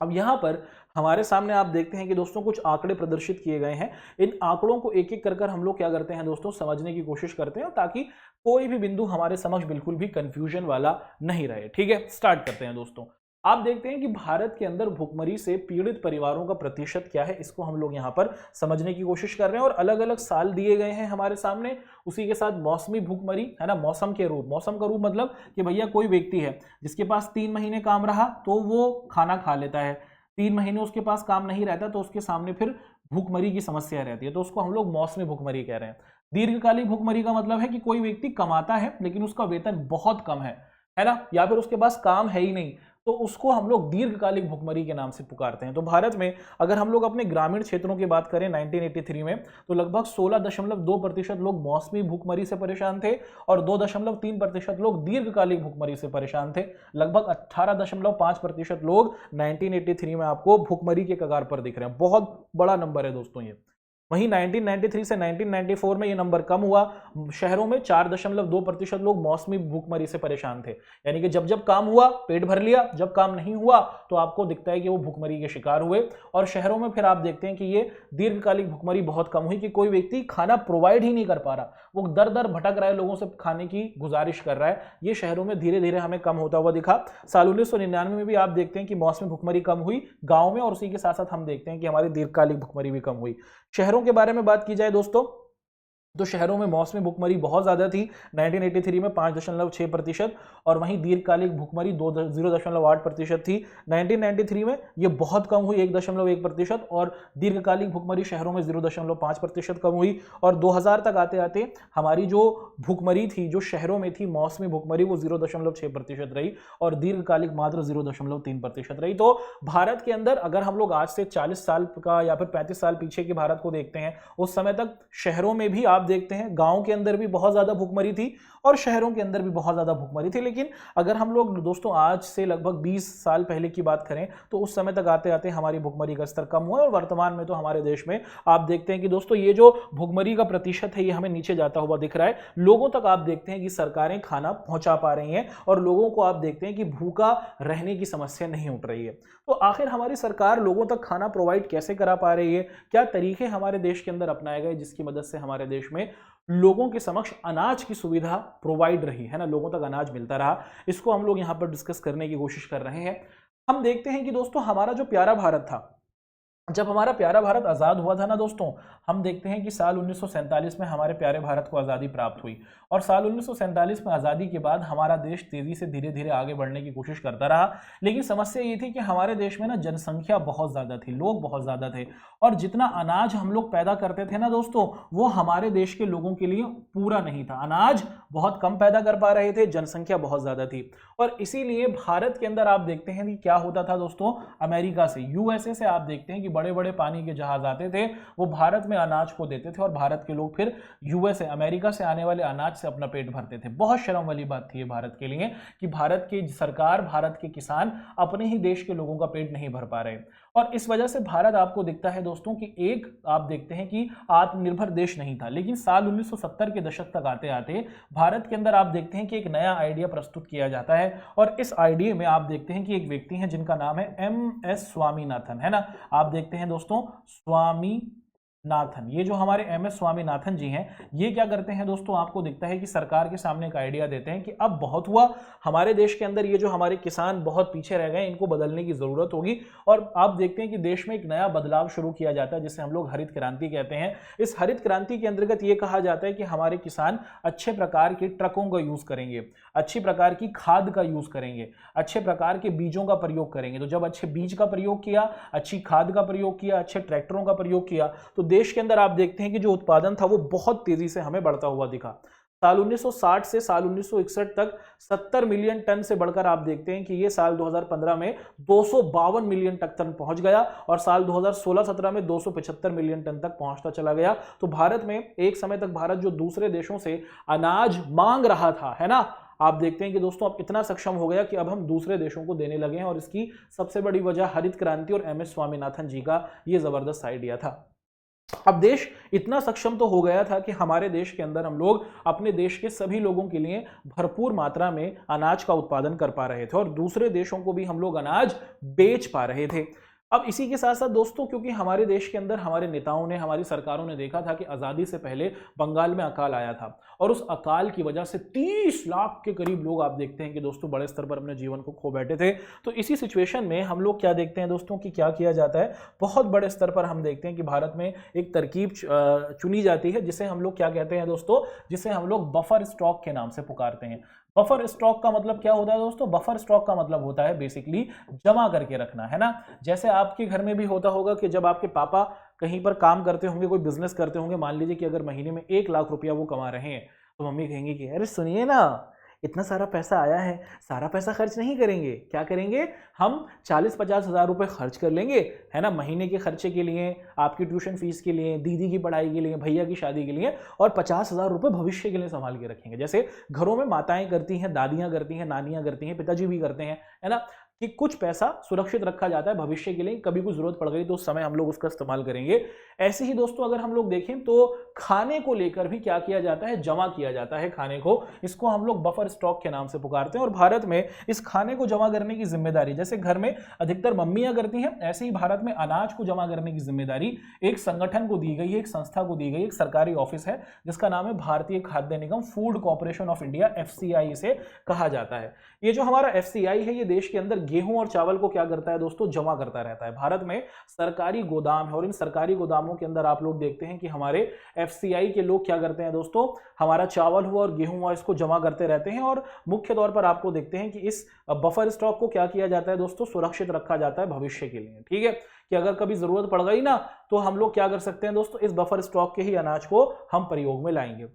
अब यहां पर हमारे सामने आप देखते हैं कि दोस्तों कुछ आंकड़े प्रदर्शित किए गए हैं। इन आंकड़ों को एक एक कर हम लोग क्या करते हैं दोस्तों, समझने की कोशिश करते हैं ताकि कोई भी बिंदु हमारे समक्ष बिल्कुल भी कंफ्यूजन वाला नहीं रहे। ठीक है, स्टार्ट करते हैं दोस्तों। आप देखते हैं कि भारत के अंदर भुखमरी से पीड़ित परिवारों का प्रतिशत क्या है, इसको हम लोग यहां पर समझने की कोशिश कर रहे हैं। और अलग अलग साल दिए गए हैं हमारे सामने, उसी के साथ मौसमी भुखमरी है ना, मौसम के रूप। मौसम का रूप मतलब कि भैया कोई व्यक्ति है जिसके पास 3 महीने काम रहा तो वो खाना खा लेता है, 3 महीने उसके पास काम नहीं रहता तो उसके सामने फिर भूखमरी की समस्या रहती है, तो उसको हम लोग मौसमी भुखमरी कह रहे हैं। दीर्घकालिक भुखमरी का मतलब है कि कोई व्यक्ति कमाता है लेकिन उसका वेतन बहुत कम है ना, या फिर उसके पास काम है ही नहीं, तो उसको हम लोग दीर्घकालिक भुखमरी के नाम से पुकारते हैं। तो भारत में अगर हम लोग अपने ग्रामीण क्षेत्रों की बात करें 1983 में, तो लगभग 16.2% लोग मौसमी भुखमरी से परेशान थे और 2.3% लोग दीर्घकालिक भुखमरी से परेशान थे। लगभग 18.5% लोग 1983 में आपको भुखमरी के कगार पर दिख रहे हैं। बहुत बड़ा नंबर है दोस्तों ये। वहीं 1993 से 1994 में ये नंबर कम हुआ, शहरों में 4.2% लोग मौसमी भूखमरी से परेशान थे। यानी कि जब जब काम हुआ पेट भर लिया, जब काम नहीं हुआ तो आपको दिखता है कि वो भूखमरी के शिकार हुए। और शहरों में फिर आप देखते हैं कि ये दीर्घकालिक भूखमरी बहुत कम हुई कि कोई व्यक्ति खाना प्रोवाइड ही नहीं कर पा रहा, वो दर दर भटक रहा है, लोगों से खाने की गुजारिश कर रहा है। ये शहरों में धीरे धीरे हमें कम होता हुआ दिखा। साल 1999 में भी आप देखते हैं कि मौसमी भूखमरी कम हुई गाँव में, और उसी के साथ साथ हम देखते हैं कि हमारी दीर्घकालिक भूखमरी भी कम हुई। शहरों के बारे में बात की जाए दोस्तों, तो शहरों में मौसमी भुखमरी बहुत ज्यादा थी 1983 में 5.6%, और वहीं दीर्घकालिक भुखमरी 0.8% थी। 1993 में ये बहुत कम हुई 1.1%, और दीर्घकालिक भुखमरी शहरों में 0.5% कम हुई। और 2000 तक आते आते हमारी जो भुखमरी थी जो शहरों में थी मौसमी भुखमरी, वो 0.6% रही और दीर्घकालिक मात्र 0.3% रही। तो भारत के अंदर अगर हम लोग आज से 40 साल का या फिर 35 साल पीछे के भारत को देखते हैं, उस समय तक शहरों में भी आप देखते हैं, गांव के अंदर भी बहुत ज्यादा भुखमरी थी और शहरों के अंदर भी बहुत ज्यादा भुखमरी थी। लेकिन अगर हम लोग दोस्तों आज से लगभग 20 साल पहले की बात करें तो उस समय तक आते आते हमारी भुखमरी का स्तर कम हुआ, और वर्तमान में तो हमारे देश में आप देखते हैं कि दोस्तों ये जो भुखमरी का प्रतिशत है ये हमें नीचे जाता हुआ दिख रहा है। लोगों तक आप देखते हैं कि सरकारें खाना पहुंचा पा रही हैं और लोगों को आप देखते हैं कि भूखा रहने की समस्या नहीं उठ रही है। तो आखिर हमारी सरकार लोगों तक खाना प्रोवाइड कैसे करा पा रही है, क्या तरीके हमारे देश के अंदर अपनाए गए जिसकी मदद से हमारे देश में लोगों के समक्ष अनाज की सुविधा प्रोवाइड रही है ना, लोगों तक अनाज मिलता रहा, इसको हम लोग यहां पर डिस्कस करने की कोशिश कर रहे हैं। हम देखते हैं कि दोस्तों हमारा जो प्यारा भारत था, जब हमारा प्यारा भारत आज़ाद हुआ था ना दोस्तों, हम देखते हैं कि साल 1947 में हमारे प्यारे भारत को आज़ादी प्राप्त हुई, और साल 1947 में आज़ादी के बाद हमारा देश तेज़ी से धीरे धीरे आगे बढ़ने की कोशिश करता रहा। लेकिन समस्या ये थी कि हमारे देश में ना जनसंख्या बहुत ज़्यादा थी, लोग बहुत ज़्यादा थे, और जितना अनाज हम लोग पैदा करते थे ना दोस्तों, वो हमारे देश के लोगों के लिए पूरा नहीं था। अनाज बहुत कम पैदा कर पा रहे थे, जनसंख्या बहुत ज़्यादा थी, और इसीलिए भारत के अंदर आप देखते हैं कि क्या होता था दोस्तों, अमेरिका से, यूएसए से आप देखते हैं कि बड़े बड़े पानी के जहाज आते थे, वो भारत में अनाज को देते थे और भारत के लोग फिर यूएसए अमेरिका से आने वाले अनाज से अपना पेट भरते थे। बहुत शर्म वाली बात थी ये भारत के लिए कि भारत की सरकार, भारत के किसान अपने ही देश के लोगों का पेट नहीं भर पा रहे, और इस वजह से भारत आपको दिखता है दोस्तों कि एक आप देखते हैं कि आत्मनिर्भर देश नहीं था। लेकिन साल 1970 के दशक तक आते आते भारत के अंदर आप देखते हैं कि एक नया आइडिया प्रस्तुत किया जाता है, और इस आइडिया में आप देखते हैं कि एक व्यक्ति हैं जिनका नाम है MS स्वामीनाथन, है ना। आप देखते हैं दोस्तों स्वामीनाथन, नाथन, ये जो हमारे MS स्वामीनाथन जी हैं, ये क्या करते हैं दोस्तों, आपको दिखता है कि सरकार के सामने एक आइडिया देते हैं कि अब बहुत हुआ, हमारे देश के अंदर ये जो हमारे किसान बहुत पीछे रह गए, इनको बदलने की जरूरत होगी। और आप देखते हैं कि देश में एक नया बदलाव शुरू किया जाता है जिसे हम लोग हरित क्रांति कहते हैं। इस हरित क्रांति के अंतर्गत ये कहा जाता है कि हमारे किसान अच्छे प्रकार के ट्रकों का यूज करेंगे, अच्छी प्रकार की खाद का यूज करेंगे, अच्छे प्रकार के बीजों का प्रयोग करेंगे। तो जब अच्छे बीज का प्रयोग किया, अच्छी खाद का प्रयोग किया, अच्छे ट्रैक्टरों का प्रयोग किया, तो देश के अंदर आप देखते हैं कि जो उत्पादन था वो बहुत तेजी से हमें बढ़ता हुआ दिखा। साल 1960 से साल 1961 तक 70 मिलियन टन से बढ़कर आप देखते हैं कि ये साल 2015 में 252 मिलियन टन पहुंच गया और साल 2016-17 में 275 मिलियन टन तक पहुंचता चला गया। तो भारत में एक समय तक भारत जो दूसरे देशों से अनाज मांग रहा था, है ना, आप देखते हैं कि दोस्तों अब इतना सक्षम हो गया कि अब हम दूसरे देशों को देने लगे हैं। और इसकी सबसे बड़ी वजह हरित क्रांति और MS स्वामीनाथन जी का ये जबरदस्त आइडिया था। अब देश इतना सक्षम तो हो गया था कि हमारे देश के अंदर हम लोग अपने देश के सभी लोगों के लिए भरपूर मात्रा में अनाज का उत्पादन कर पा रहे थे और दूसरे देशों को भी हम लोग अनाज बेच पा रहे थे। अब इसी के साथ साथ दोस्तों, क्योंकि हमारे देश के अंदर हमारे नेताओं ने, हमारी सरकारों ने देखा था कि आज़ादी से पहले बंगाल में अकाल आया था और उस अकाल की वजह से 30 लाख के करीब लोग आप देखते हैं कि दोस्तों बड़े स्तर पर अपने जीवन को खो बैठे थे। तो इसी सिचुएशन में हम लोग क्या देखते हैं दोस्तों कि क्या किया जाता है, बहुत बड़े स्तर पर हम देखते हैं कि भारत में एक तरकीब चुनी जाती है जिसे हम लोग क्या कहते हैं दोस्तों, जिसे हम लोग बफर स्टॉक के नाम से पुकारते हैं। बफर स्टॉक का मतलब क्या होता है दोस्तों, बफर स्टॉक का मतलब होता है बेसिकली जमा करके रखना, है ना। जैसे आपके घर में भी होता होगा कि जब आपके पापा कहीं पर काम करते होंगे, कोई बिजनेस करते होंगे, मान लीजिए कि अगर महीने में 1 लाख रुपया वो कमा रहे हैं, तो मम्मी कहेंगी कि अरे सुनिए ना, इतना सारा पैसा आया है, सारा पैसा खर्च नहीं करेंगे, क्या करेंगे, हम 40-50 हज़ार रुपये खर्च कर लेंगे, है ना, महीने के खर्चे के लिए, आपकी ट्यूशन फीस के लिए, दीदी की पढ़ाई के लिए, भैया की शादी के लिए, और 50,000 रुपये भविष्य के लिए संभाल के रखेंगे। जैसे घरों में माताएं करती हैं, दादियां करती हैं, नानियां करती हैं, पिताजी भी करते हैं, है ना, कि कुछ पैसा सुरक्षित रखा जाता है भविष्य के लिए, कभी कोई जरूरत पड़ गई तो उस समय हम लोग उसका इस्तेमाल करेंगे। ऐसे ही दोस्तों अगर हम लोग देखें तो खाने को लेकर भी क्या किया जाता है, जमा किया जाता है खाने को, इसको हम लोग बफर स्टॉक के नाम से पुकारते हैं। और भारत में इस खाने को जमा करने की जिम्मेदारी जैसे घर में अधिकतर मम्मियां करती हैं, ऐसे ही भारत में अनाज को जमा करने की जिम्मेदारी एक संगठन को दी गई है, एक संस्था को दी गई, एक सरकारी ऑफिस है जिसका नाम है भारतीय खाद्य निगम, food corporation of India, FCI इसे कहा जाता है। ये जो हमारा FCI है, ये देश के अंदर गेहूं और चावल को क्या करता है दोस्तों, जमा करता रहता है। भारत में सरकारी गोदाम है और इन सरकारी गोदामों के अंदर आप लोग देखते हैं कि हमारे FCI के लोग क्या करते हैं दोस्तों, हमारा चावल हुआ और गेहूं हुआ इसको जमा करते रहते हैं। और मुख्य तौर पर आपको देखते हैं कि इस बफर स्टॉक को क्या किया जाता है दोस्तों, सुरक्षित रखा जाता है भविष्य के लिए, ठीक है, कि अगर कभी जरूरत पड़ गई ना तो हम लोग क्या कर सकते हैं दोस्तों, इस बफर स्टॉक के ही अनाज को हम प्रयोग में लाएंगे।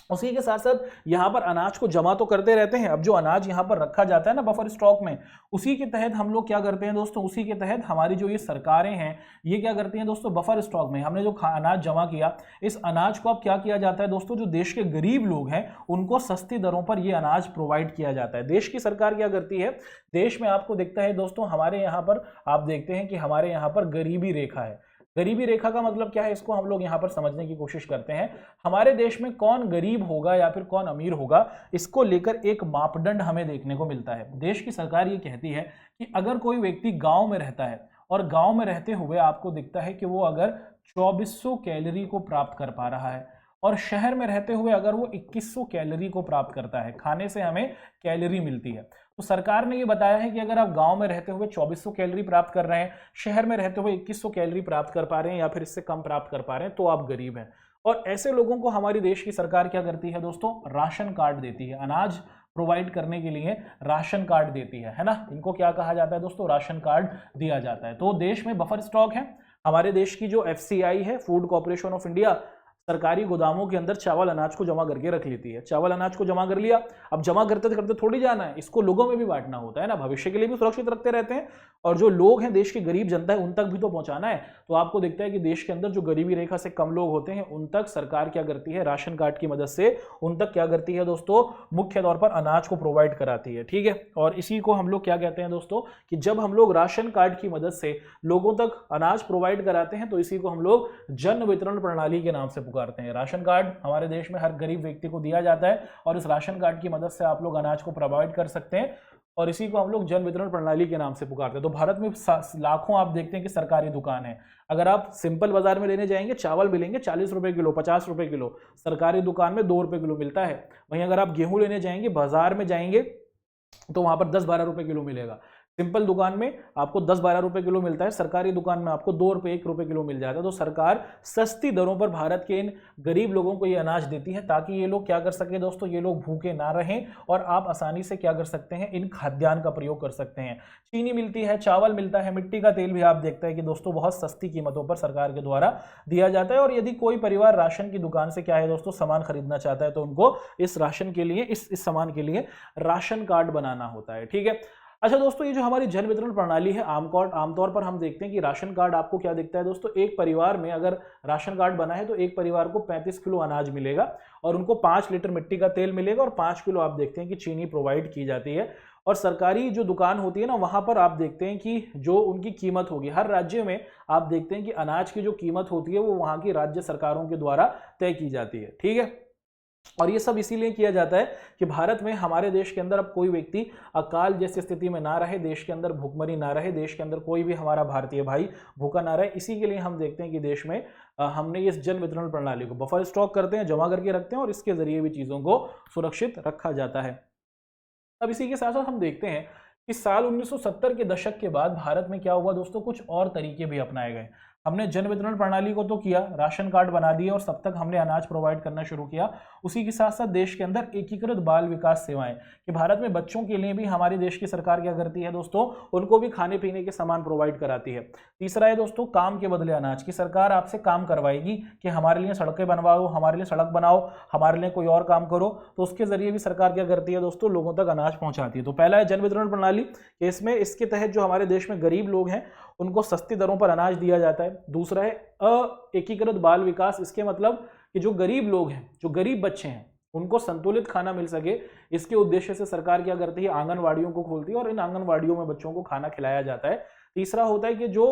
उसी के साथ साथ यहां पर अनाज को जमा तो करते रहते हैं। अब जो अनाज यहां पर रखा जाता है ना बफर स्टॉक में, उसी के तहत हम लोग क्या करते हैं दोस्तों, उसी के तहत हमारी जो ये सरकारें हैं ये क्या करती हैं दोस्तों, बफर स्टॉक में हमने जो अनाज जमा किया, इस अनाज को अब क्या किया जाता है दोस्तों, जो देश के गरीब लोग हैं उनको सस्ती दरों पर ये अनाज प्रोवाइड किया जाता है। देश की सरकार क्या करती है, देश में आपको दिखता है दोस्तों, हमारे यहाँ पर आप देखते हैं कि हमारे यहाँ पर गरीबी रेखा है। गरीबी रेखा का मतलब क्या है, इसको हम लोग यहाँ पर समझने की कोशिश करते हैं। हमारे देश में कौन गरीब होगा या फिर कौन अमीर होगा, इसको लेकर एक मापदंड हमें देखने को मिलता है। देश की सरकार ये कहती है कि अगर कोई व्यक्ति गांव में रहता है और गांव में रहते हुए आपको दिखता है कि वो अगर 2400 कैलोरी को प्राप्त कर पा रहा है और शहर में रहते हुए अगर वो 2100 कैलोरी को प्राप्त करता है, खाने से हमें कैलोरी मिलती है, तो सरकार ने ये बताया है कि अगर आप गांव में रहते हुए 2400 कैलोरी प्राप्त कर रहे हैं, शहर में रहते हुए 2100 कैलोरी प्राप्त कर पा रहे हैं या फिर इससे कम प्राप्त कर पा रहे हैं, तो आप गरीब हैं। और ऐसे लोगों को हमारी देश की सरकार क्या करती है दोस्तों, राशन कार्ड देती है, अनाज प्रोवाइड करने के लिए राशन कार्ड देती है ना। इनको क्या कहा जाता है दोस्तों, राशन कार्ड दिया जाता है। तो देश में बफर स्टॉक है। हमारे देश की जो FCI है, फूड कॉर्पोरेशन ऑफ इंडिया, सरकारी गोदामों के अंदर चावल अनाज को जमा करके रख लेती है। चावल अनाज को जमा कर लिया, अब जमा करते करते थोड़ी जाना है, इसको लोगों में भी बांटना होता है ना, भविष्य के लिए भी सुरक्षित रखते रहते हैं और जो लोग हैं, देश की गरीब जनता है, उन तक भी तो पहुंचाना है। तो आपको दिखता है कि देश के अंदर जो गरीबी रेखा से कम लोग होते हैं उन तक सरकार क्या करती है, राशन कार्ड की मदद से उन तक क्या करती है दोस्तों, मुख्य तौर पर अनाज को प्रोवाइड कराती है, ठीक है। और इसी को हम लोग क्या कहते हैं दोस्तों, कि जब हम लोग राशन कार्ड की मदद से लोगों तक अनाज प्रोवाइड कराते हैं तो इसी को हम लोग जन वितरण प्रणाली के नाम से पुकारते हैं। राशन कार्ड हमारे देश में हर गरीब व्यक्ति को दिया जाता है और इस राशन कार्ड की मदद से आप लोग अनाज को प्रोवाइड कर सकते हैं। और इसी को हम लोग जन वितरण प्रणाली के नाम से पुकारते हैं। तो भारत में लाखों आप देखते हैं कि सरकारी दुकान है। अगर आप सिंपल बाजार में लेने जाएंगे चावल मिलेंगे 40 रुपए किलो, 50 रुपए किलो, सरकारी दुकान में 2 रुपए किलो मिलता है। वहीं अगर आप गेहूं लेने जाएंगे बाजार में जाएंगे तो वहां पर 10-12 रुपए किलो मिलेगा। सिंपल दुकान में आपको 10-12 रुपए किलो मिलता है, सरकारी दुकान में आपको 2 रुपए 1 रुपए किलो मिल जाता है। तो सरकार सस्ती दरों पर भारत के इन गरीब लोगों को ये अनाज देती है ताकि ये लोग क्या कर सके दोस्तों, ये लोग भूखे ना रहें और आप आसानी से क्या कर सकते हैं, इन खाद्यान्न का प्रयोग कर सकते हैं। चीनी मिलती है, चावल मिलता है, मिट्टी का तेल भी आप देखते हैं कि दोस्तों बहुत सस्ती कीमतों पर सरकार के द्वारा दिया जाता है। और यदि कोई परिवार राशन की दुकान से क्या है दोस्तों सामान खरीदना चाहता है तो उनको इस राशन के लिए इस सामान के लिए राशन कार्ड बनाना होता है। ठीक है। अच्छा दोस्तों, ये जो हमारी जन वितरण प्रणाली है आमतौर पर हम देखते हैं कि राशन कार्ड आपको क्या दिखता है दोस्तों, एक परिवार में अगर राशन कार्ड बना है तो एक परिवार को 35 किलो अनाज मिलेगा और उनको 5 लीटर मिट्टी का तेल मिलेगा और 5 किलो आप देखते हैं कि चीनी प्रोवाइड की जाती है। और सरकारी जो दुकान होती है ना, वहां पर आप देखते हैं कि जो उनकी कीमत होगी, हर राज्य में आप देखते हैं कि अनाज की जो कीमत होती है वो वहां की राज्य सरकारों के द्वारा तय की जाती है। ठीक है। और ये सब इसीलिए किया जाता है कि भारत में, हमारे देश के अंदर अब कोई व्यक्ति अकाल जैसी स्थिति में ना रहे, देश के अंदर भूखमरी ना रहे, देश के अंदर कोई भी हमारा भारतीय भाई भूखा ना रहे। इसी के लिए हम देखते हैं कि देश में हमने इस जन वितरण प्रणाली को बफर स्टॉक करते हैं, जमा करके रखते हैं और इसके जरिए भी चीजों को सुरक्षित रखा जाता है। अब इसी के साथ साथ हम देखते हैं कि साल 1970 के दशक के बाद भारत में क्या हुआ दोस्तों, कुछ और तरीके भी अपनाए गए। हमने जन वितरण प्रणाली को तो किया, राशन कार्ड बना दिए और सब तक हमने अनाज प्रोवाइड करना शुरू किया। उसी के साथ साथ देश के अंदर एकीकृत बाल विकास सेवाएं, कि भारत में बच्चों के लिए भी हमारे देश की सरकार क्या करती है दोस्तों, उनको भी खाने पीने के सामान प्रोवाइड कराती है। तीसरा है दोस्तों काम के बदले अनाज, की सरकार आपसे काम करवाएगी कि हमारे लिए सड़कें बनवाओ, हमारे लिए सड़क बनाओ, हमारे लिए कोई और काम करो, तो उसके जरिए भी सरकार क्या करती है दोस्तों, लोगों तक अनाज पहुंचाती है। तो पहला है जन वितरण प्रणाली, इसमें इसके तहत जो हमारे देश में गरीब लोग हैं उनको सस्ती दरों पर अनाज दिया जाता है। दूसरा है एकीकृत बाल विकास, इसके मतलब कि जो गरीब लोग हैं, जो गरीब बच्चे हैं, उनको संतुलित खाना मिल सके, इसके उद्देश्य से सरकार क्या करती है, आंगनवाड़ियों को खोलती है और इन आंगनवाड़ियों में बच्चों को खाना खिलाया जाता है। तीसरा होता है कि जो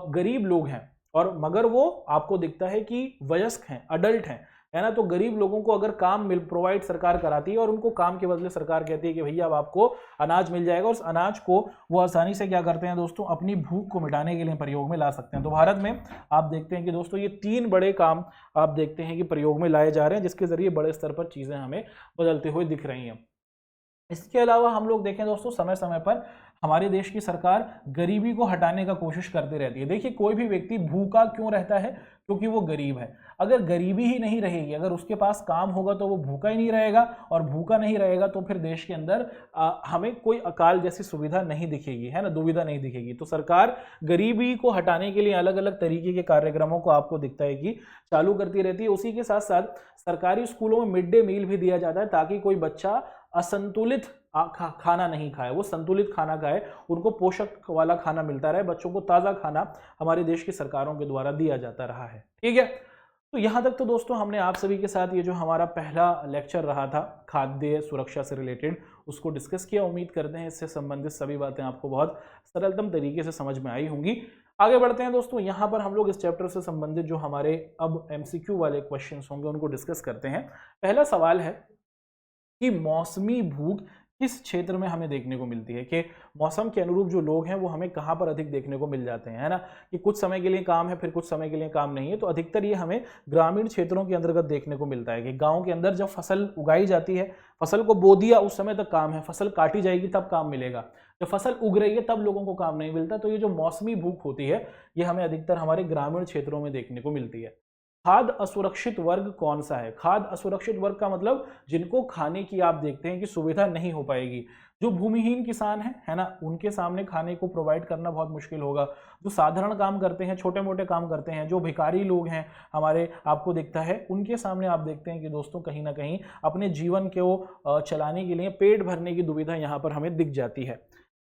गरीब लोग हैं और मगर वो आपको दिखता है कि वयस्क हैं, अडल्ट हैं, है ना, तो गरीब लोगों को अगर काम प्रोवाइड सरकार कराती है और उनको काम के बदले सरकार कहती है कि भैया अब आपको अनाज मिल जाएगा, और उस अनाज को वो आसानी से क्या करते हैं दोस्तों, अपनी भूख को मिटाने के लिए प्रयोग में ला सकते हैं। तो भारत में आप देखते हैं कि दोस्तों ये 3 बड़े काम आप देखते हैं कि प्रयोग में लाए जा रहे हैं, जिसके जरिए बड़े स्तर पर चीजें हमें बदलते हुए दिख रही हैं। इसके अलावा हम लोग देखें दोस्तों, समय समय पर हमारे देश की सरकार गरीबी को हटाने का कोशिश करती रहती है। देखिए, कोई भी व्यक्ति भूखा क्यों रहता है, क्योंकि वो गरीब है। अगर गरीबी ही नहीं रहेगी, अगर उसके पास काम होगा तो वो भूखा ही नहीं रहेगा, और भूखा नहीं रहेगा तो फिर देश के अंदर हमें कोई अकाल जैसी सुविधा नहीं दिखेगी, है ना, दुविधा नहीं दिखेगी। तो सरकार गरीबी को हटाने के लिए अलग अलग तरीके के कार्यक्रमों को आपको दिखता है कि चालू करती रहती है। उसी के साथ साथ सरकारी स्कूलों में मिड डे मील भी दिया जाता है ताकि कोई बच्चा असंतुलित खाना नहीं खाए, वो संतुलित खाना खाए, उनको पोषक वाला खाना मिलता रहे, बच्चों को ताज़ा खाना हमारे देश की सरकारों के द्वारा दिया जाता रहा है। ठीक है। तो यहाँ तक तो दोस्तों हमने आप सभी के साथ ये जो हमारा पहला लेक्चर रहा था खाद्य सुरक्षा से रिलेटेड, उसको डिस्कस किया। उम्मीद करते हैं इससे संबंधित सभी बातें आपको बहुत सरलतम तरीके से समझ में आई होंगी। आगे बढ़ते हैं दोस्तों, यहाँ पर हम लोग इस चैप्टर से संबंधित जो हमारे अब MCQ वाले क्वेश्चंस होंगे उनको डिस्कस करते हैं। पहला सवाल है कि मौसमी भूख किस क्षेत्र में हमें देखने को मिलती है, कि मौसम के अनुरूप जो लोग हैं वो हमें कहाँ पर अधिक देखने को मिल जाते हैं, है ना, कि कुछ समय के लिए काम है फिर कुछ समय के लिए काम नहीं है। तो अधिकतर ये हमें ग्रामीण क्षेत्रों के अंतर्गत देखने को मिलता है कि गांव के अंदर जब फसल उगाई जाती है, फसल को बो दिया उस समय तक काम है, फसल काटी जाएगी तब काम मिलेगा, जब फसल उग रही है तब लोगों को काम नहीं मिलता। तो ये जो मौसमी भूख होती है ये हमें अधिकतर हमारे ग्रामीण क्षेत्रों में देखने को मिलती है। खाद्य असुरक्षित वर्ग कौन सा है? खाद्य असुरक्षित वर्ग का मतलब जिनको खाने की आप देखते हैं कि सुविधा नहीं हो पाएगी, जो भूमिहीन किसान है ना, उनके सामने खाने को प्रोवाइड करना बहुत मुश्किल होगा। जो साधारण काम करते हैं, छोटे मोटे काम करते हैं, जो भिखारी लोग हैं हमारे, आपको दिखता है उनके सामने आप देखते हैं कि दोस्तों कहीं ना कहीं अपने जीवन को चलाने के लिए पेट भरने की दुविधा यहाँ पर हमें दिख जाती है।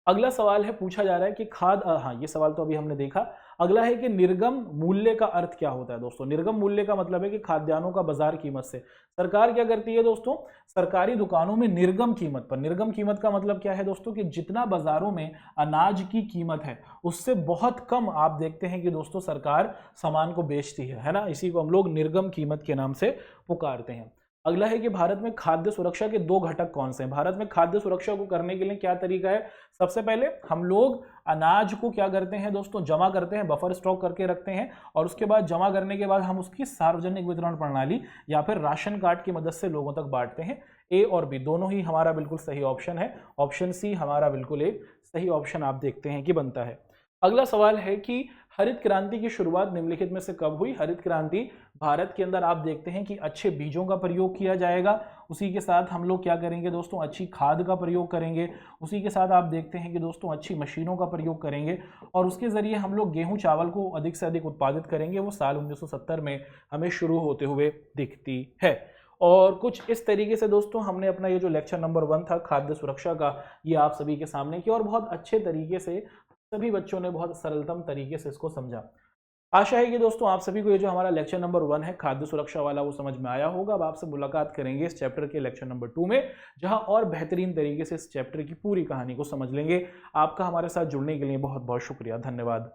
अगला सवाल है, पूछा जा रहा है कि हाँ ये सवाल तो अभी हमने देखा। अगला है कि निर्गम मूल्य का अर्थ क्या होता है दोस्तों? निर्गम मूल्य का मतलब है कि खाद्यान्नों का बाजार कीमत से सरकार क्या करती है दोस्तों, सरकारी दुकानों में निर्गम कीमत पर, निर्गम कीमत का मतलब क्या है दोस्तों कि जितना बाजारों में अनाज की कीमत है उससे बहुत कम आप देखते हैं कि दोस्तों सरकार सामान को बेचती है ना, इसी को हम लोग निर्गम कीमत के नाम से पुकारते हैं। अगला है कि भारत में खाद्य सुरक्षा के 2 घटक कौन से हैं। भारत में खाद्य सुरक्षा को करने के लिए क्या तरीका है। सबसे पहले हम लोग अनाज को क्या करते हैं दोस्तों, जमा करते हैं, बफर स्टॉक करके रखते हैं, और उसके बाद जमा करने के बाद हम उसकी सार्वजनिक वितरण प्रणाली या फिर राशन कार्ड की मदद से लोगों तक बांटते हैं। ए और बी दोनों ही हमारा बिल्कुल सही ऑप्शन है। ऑप्शन सी हमारा बिल्कुल एक सही ऑप्शन आप देखते हैं कि बनता है। अगला सवाल है कि हरित क्रांति की शुरुआत निम्नलिखित में से कब हुई। हरित क्रांति भारत के अंदर आप देखते हैं कि अच्छे बीजों का प्रयोग किया जाएगा, उसी के साथ हम लोग क्या करेंगे दोस्तों, अच्छी खाद का प्रयोग करेंगे, उसी के साथ आप देखते हैं कि दोस्तों अच्छी मशीनों का प्रयोग करेंगे, और उसके जरिए हम लोग गेहूं चावल को अधिक से अधिक उत्पादित करेंगे। वो साल 1970 में हमें शुरू होते हुए दिखती है। और कुछ इस तरीके से दोस्तों हमने अपना ये जो लेक्चर नंबर 1 था खाद्य सुरक्षा का, ये आप सभी के सामने किया, और बहुत अच्छे तरीके से सभी बच्चों ने बहुत सरलतम तरीके से इसको समझा। आशा है कि दोस्तों आप सभी को ये जो हमारा लेक्चर नंबर 1 है खाद्य सुरक्षा वाला वो समझ में आया होगा। अब आपसे मुलाकात करेंगे इस चैप्टर के लेक्चर नंबर 2 में, जहां और बेहतरीन तरीके से इस चैप्टर की पूरी कहानी को समझ लेंगे। आपका हमारे साथ जुड़ने के लिए बहुत बहुत शुक्रिया, धन्यवाद।